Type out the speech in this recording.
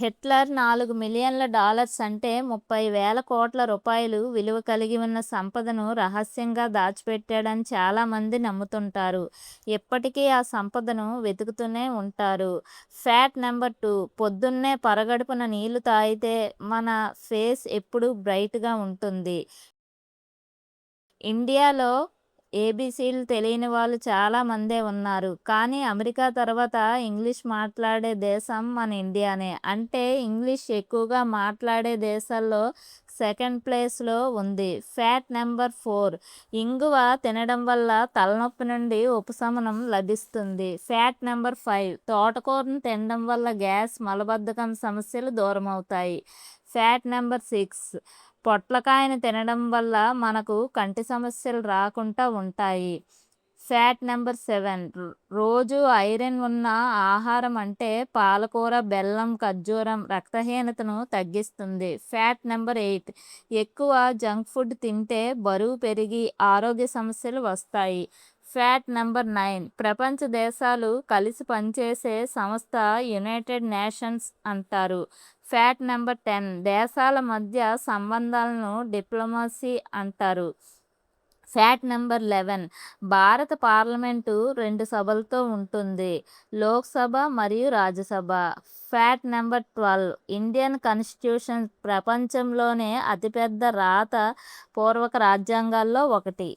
Hitler $4 మిలియన్ల అంటే 30,000 కోట్ల రూపాయలు విలువ కలిగి ఉన్న సంపదను రహస్యంగా దాచిపెట్టాడని చాలామంది నమ్ముతుంటారు. ఇప్పటికీ ఆ సంపదను వెతుకుతూనే ఉంటారు. ఫ్యాక్ట్ నెంబర్ 2, పొద్దున్నే పరగడుపున నీళ్లు తాగితే మన ఫేస్ ఎప్పుడూ బ్రైట్‌గా ఉంటుంది. ఇండియాలో ఏబీసీలు తెలియని వాళ్ళు చాలా మందే ఉన్నారు. కానీ అమెరికా తర్వాత ఇంగ్లీష్ మాట్లాడే దేశం మన ఇండియానే. అంటే ఇంగ్లీష్ ఎక్కువగా మాట్లాడే దేశాల్లో సెకండ్ ప్లేస్‌లో ఉంది. ఫ్యాక్ట్ నెంబర్ 4, ఇంగువ తినడం వల్ల తలనొప్పి నుండి ఉపశమనం లభిస్తుంది. ఫ్యాక్ట్ నెంబర్ 5, తోటకూరను తినడం వల్ల గ్యాస్, మలబద్ధకం సమస్యలు దూరమవుతాయి. ఫ్యాక్ట్ నెంబర్ 6, పొట్లకాయను తినడం వల్ల మనకు కంటి సమస్యలు రాకుండా ఉంటాయి. ఫ్యాక్ట్ నెంబర్ 7, రోజు ఐరన్ ఉన్న ఆహారం అంటే పాలకూర, బెల్లం, ఖర్జూరం రక్తహీనతను తగ్గిస్తుంది. ఫ్యాక్ట్ నెంబర్ 8, ఎక్కువ జంక్ ఫుడ్ తింటే బరువు పెరిగి ఆరోగ్య సమస్యలు వస్తాయి. ఫ్యాక్ట్ నెంబర్ 9, ప్రపంచ దేశాలు కలిసి పనిచేసే సంస్థ యునైటెడ్ నేషన్స్ అంటారు. ఫ్యాక్ట్ నెంబర్ 10, దేశాల మధ్య సంబంధాలను డిప్లొమసీ అంటారు. ఫ్యాక్ట్ నెంబర్ 11, భారత పార్లమెంటు 2 సభలతో ఉంటుంది, లోక్సభ మరియు Rajya Sabha. Fact number 12, Indian constitution ప్రపంచంలోనే అతిపెద్ద రాత పూర్వక రాజ్యాంగాల్లో ఒకటి.